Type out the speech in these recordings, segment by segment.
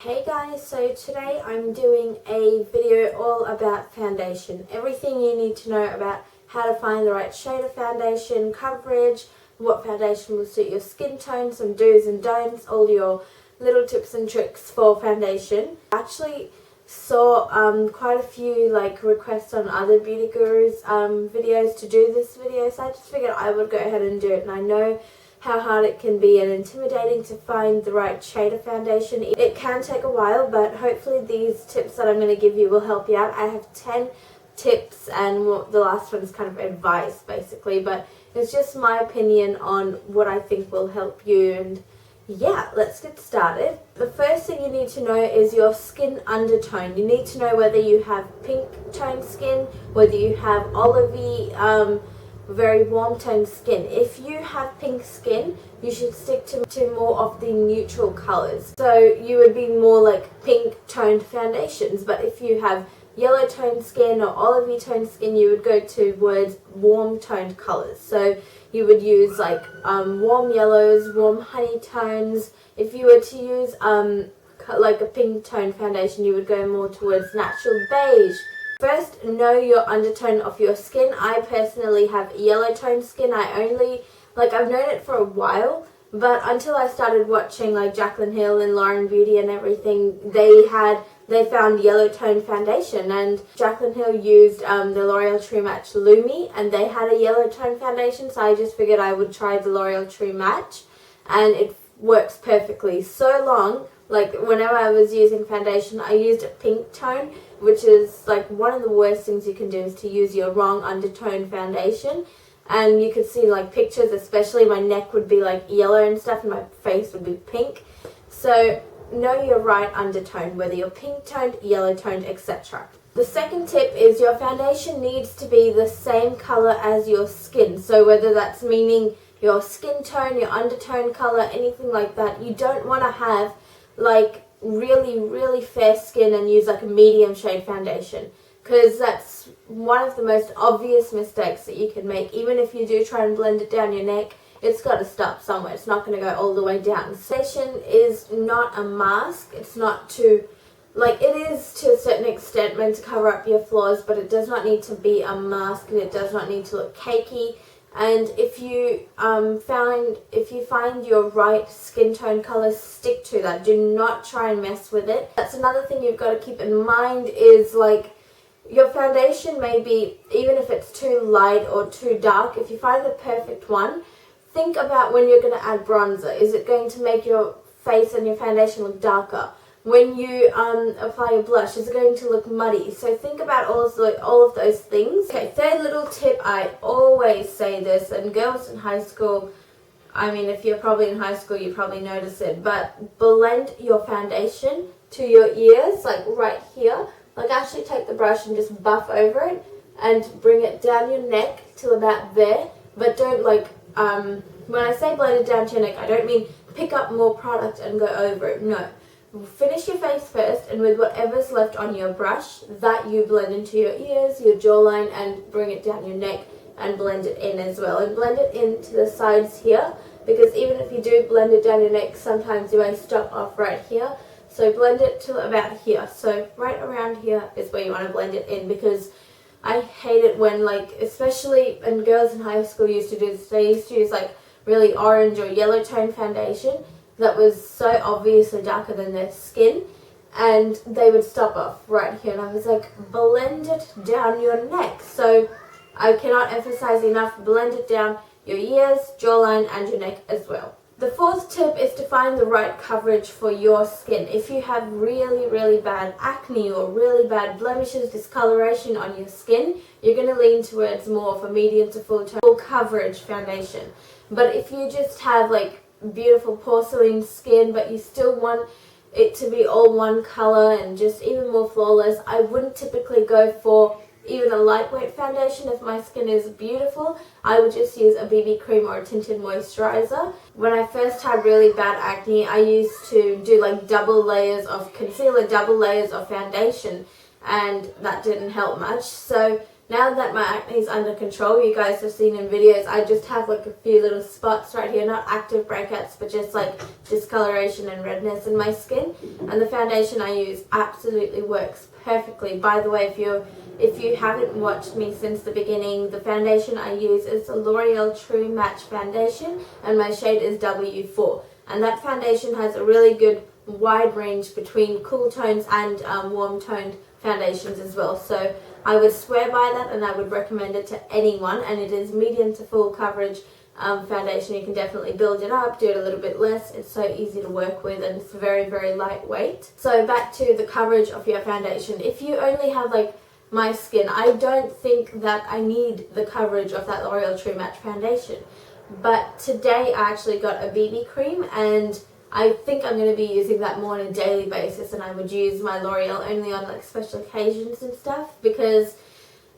Hey guys, so today I'm doing a video all about foundation. Everything you need to know about how to find the right shade of foundation, coverage, what foundation will suit your skin tone, some do's and don'ts, all your little tips and tricks for foundation. I actually saw quite a few requests on other beauty gurus videos to do this video, so I just figured I would go ahead and do it. And I know how hard it can be and intimidating to find the right shade of foundation. It can take a while, but hopefully these tips that I'm going to give you will help you out. I have 10 tips and the last one is kind of advice basically, but it's just my opinion on what I think will help you. And yeah, let's get started. The first thing you need to know is your skin undertone. You need to know whether you have pink toned skin, whether you have olivey, very warm toned skin. If you have pink skin, you should stick to more of the neutral colors. So you would be more like pink toned foundations, but if you have yellow toned skin or olivey toned skin, you would go towards warm toned colors. So you would use warm yellows, warm honey tones. If you were to use like a pink toned foundation, you would go more towards natural beige. First, know your undertone of your skin. I personally have yellow toned skin. I've known it for a while, but until I started watching Jaclyn Hill and Lauren Beauty and everything, they found yellow toned foundation, and Jaclyn Hill used the L'Oreal True Match Lumi, and they had a yellow toned foundation, so I just figured I would try the L'Oreal True Match, and it works perfectly. So long, whenever I was using foundation, I used a pink tone, which is one of the worst things you can do is to use your wrong undertone foundation. And you could see pictures, especially my neck would be yellow and stuff and my face would be pink. So know your right undertone, whether you're pink toned, yellow toned, etc. The second tip is your foundation needs to be the same color as your skin. So whether that's meaning your skin tone, your undertone color, anything like that, you don't want to have really fair skin and use a medium shade foundation, because that's one of the most obvious mistakes that you can make. Even if you do try and blend it down your neck, it's got to stop somewhere. It's not going to go all the way down. Foundation is not a mask. It's not to it is to a certain extent meant to cover up your flaws, but it does not need to be a mask, and it does not need to look cakey. And if you find your right skin tone color, stick to that. Do not try and mess with it. That's another thing you've got to keep in mind is your foundation may be, even if it's too light or too dark, if you find the perfect one, think about when you're going to add bronzer. Is it going to make your face and your foundation look darker? When you apply a blush, is it going to look muddy? So think about all of those things. Okay, third little tip, I always say this, and girls in high school, I mean, if you're probably in high school, you probably notice it, but blend your foundation to your ears, right here. Actually take the brush and just buff over it and bring it down your neck till about there. But don't when I say blend it down to your neck, I don't mean pick up more product and go over it. No. Finish your face first, and with whatever's left on your brush, that you blend into your ears, your jawline, and bring it down your neck and blend it in as well. And blend it into the sides here, because even if you do blend it down your neck, sometimes you may stop off right here. So blend it to about here. So right around here is where you want to blend it in, because I hate it when especially when girls in high school used to do this, they used to use really orange or yellow tone foundation that was so obviously darker than their skin, and they would stop off right here, and I was blend it down your neck. So I cannot emphasize enough, blend it down your ears, jawline, and your neck as well. The fourth tip is to find the right coverage for your skin. If you have really bad acne or really bad blemishes, discoloration on your skin, you're going to lean towards more of a medium to full coverage foundation. But if you just have beautiful porcelain skin, but you still want it to be all one color and just even more flawless, I wouldn't typically go for even a lightweight foundation. If my skin is beautiful, I would just use a BB cream or a tinted moisturizer. When I first had really bad acne, I used to do double layers of concealer, double layers of foundation, and that didn't help much. So Now that my acne is under control, you guys have seen in videos, I just have like a few little spots right here, not active breakouts, but just like discoloration and redness in my skin. And the foundation I use absolutely works perfectly. By the way, if you haven't watched me since the beginning, the foundation I use is the L'Oreal True Match Foundation, and my shade is W4. And that foundation has a really good wide range between cool tones and warm toned foundations as well. So I would swear by that, and I would recommend it to anyone. And it is medium to full coverage foundation. You can definitely build it up, do it a little bit less. It's so easy to work with, and it's very, very lightweight. So back to the coverage of your foundation. If you only have like my skin, I don't think that I need the coverage of that L'Oreal True Match foundation. But today I actually got a BB cream, and I think I'm going to be using that more on a daily basis, and I would use my L'Oreal only on like special occasions and stuff, because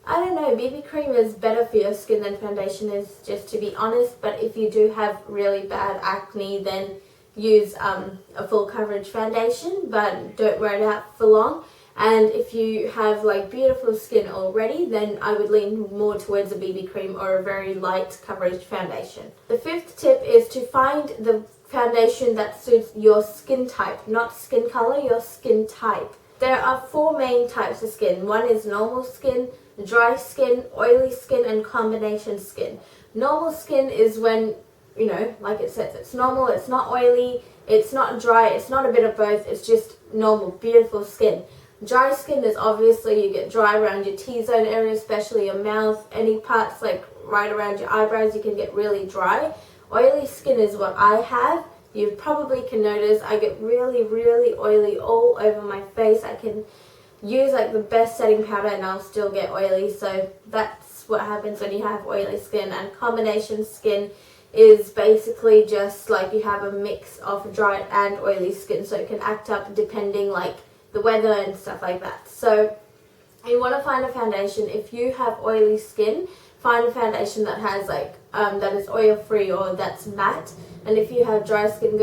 I don't know, BB cream is better for your skin than foundation is, just to be honest. But if you do have really bad acne, then use a full coverage foundation, but don't wear it out for long. And if you have like beautiful skin already, then I would lean more towards a BB cream or a very light coverage foundation. The fifth tip is to find the foundation that suits your skin type, not skin color, your skin type. There are 4 main types of skin. One is normal skin, dry skin, oily skin, and combination skin. Normal skin is when, you know, like it says, it's normal, it's not oily, it's not dry, it's not a bit of both, it's just normal, beautiful skin. Dry skin is obviously you get dry around your T-zone area, especially your mouth, any parts like right around your eyebrows, you can get really dry. Oily skin is what I have. You probably can notice I get really, really oily all over my face. I can use like the best setting powder and I'll still get oily. So that's what happens when you have oily skin. And combination skin is basically just like you have a mix of dry and oily skin. So it can act up depending like the weather and stuff like that. So you want to find a foundation. If you have oily skin, find a foundation that has like that is oil free or that's matte. And if you have dry skin,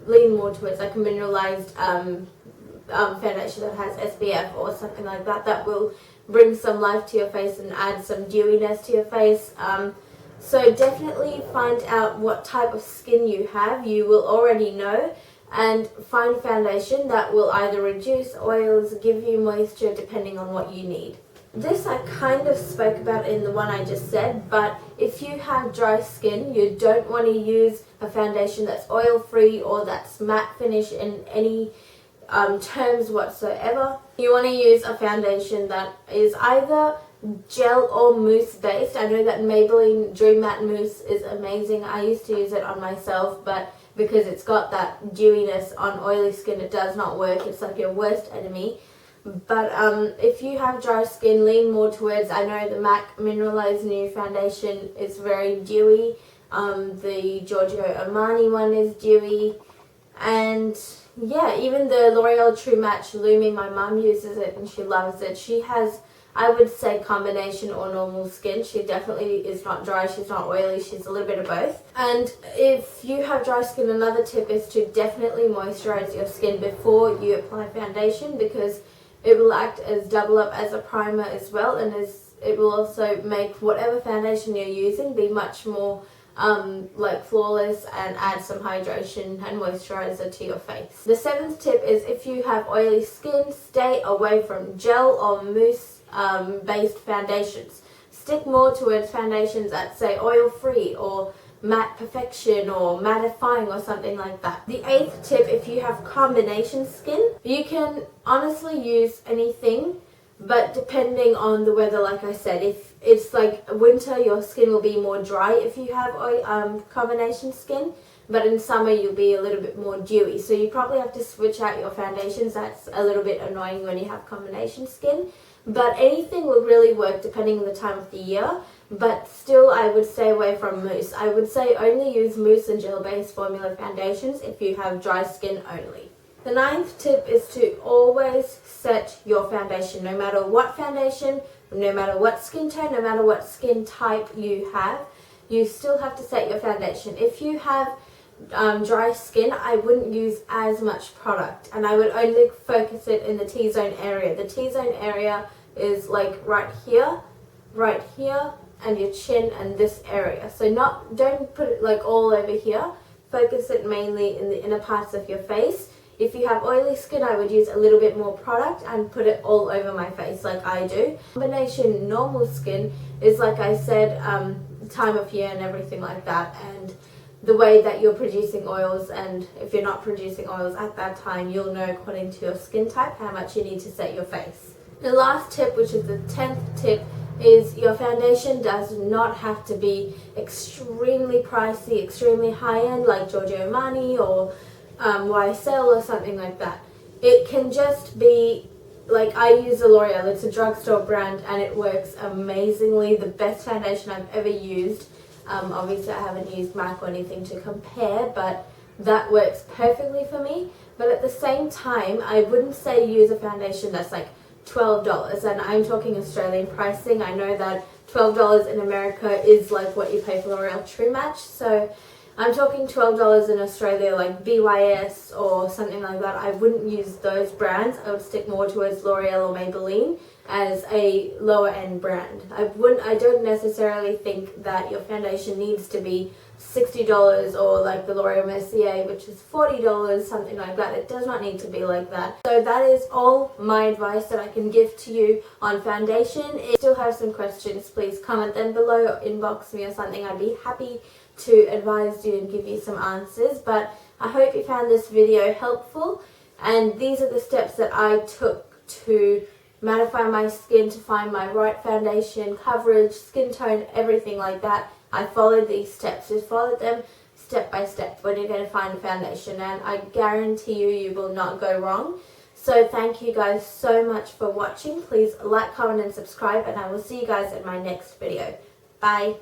lean more towards like a mineralized foundation that has SPF or something like that. That will bring some life to your face and add some dewiness to your face. So definitely find out what type of skin you have. You will already know. And find a foundation that will either reduce oils, give you moisture, depending on what you need. This I kind of spoke about in the one I just said, but if you have dry skin, you don't want to use a foundation that's oil-free or that's matte finish in any terms whatsoever. You want to use a foundation that is either gel or mousse based. I know that Maybelline Dream Matte Mousse is amazing. I used to use it on myself, but because it's got that dewiness on oily skin, it does not work. It's like your worst enemy. But if you have dry skin, lean more towards, I know the MAC Mineralized Nude Foundation is very dewy. The Giorgio Armani one is dewy. And yeah, even the L'Oreal True Match Lumi, my mum uses it and she loves it. She has, I would say, combination or normal skin. She definitely is not dry, she's not oily, she's a little bit of both. And if you have dry skin, another tip is to definitely moisturize your skin before you apply foundation, because it will act as double up as a primer as well, and it will also make whatever foundation you're using be much more like flawless and add some hydration and moisturizer to your face. The 7th tip is if you have oily skin, stay away from gel or mousse based foundations. Stick more towards foundations that say oil free or matte perfection or mattifying or something like that. The 8th tip, if you have combination skin, you can honestly use anything, but depending on the weather, like I said, if it's like winter, your skin will be more dry if you have combination skin, but in summer you'll be a little bit more dewy. So you probably have to switch out your foundations. That's a little bit annoying when you have combination skin, but anything will really work depending on the time of the year. But still, I would stay away from mousse. I would say only use mousse and gel-based formula foundations if you have dry skin only. The 9th tip is to always set your foundation. No matter what foundation, no matter what skin tone, no matter what skin type you have, you still have to set your foundation. If you have dry skin, I wouldn't use as much product, and I would only focus it in the T-zone area. The T-zone area is like right here. right here and your chin and this area. So don't put it like all over here. Focus it mainly in the inner parts of your face. If you have oily skin, I would use a little bit more product and put it all over my face like I do. Combination normal skin is, like I said, time of year and everything like that, and the way that you're producing oils, and if you're not producing oils at that time, you'll know according to your skin type how much you need to set your face. The last tip, which is the 10th tip, is your foundation does not have to be extremely pricey, extremely high-end like Giorgio Armani or YSL or something like that. It can just be, like I use a L'Oreal, it's a drugstore brand and it works amazingly. The best foundation I've ever used. Obviously I haven't used MAC or anything to compare, but that works perfectly for me. But at the same time, I wouldn't say use a foundation that's like $12, and I'm talking Australian pricing. I know that $12 in America is like what you pay for L'Oreal True Match, so I'm talking $12 in Australia, like BYS or something like that. I wouldn't use those brands. I would stick more towards L'Oreal or Maybelline as a lower end brand. I don't necessarily think that your foundation needs to be $60 or like the L'Oreal Mercier, which is $40, something like that. It does not need to be like that. So that is all my advice that I can give to you on foundation. If you still have some questions, please comment them below or inbox me or something. I'd be happy to advise you and give you some answers. But I hope you found this video helpful, and these are the steps that I took to mattify my skin, to find my right foundation, coverage, skin tone, everything like that. I followed these steps. Just follow them step by step when you're going to find a foundation, and I guarantee you will not go wrong. So thank you guys so much for watching. Please like, comment and subscribe, and I will see you guys in my next video. Bye.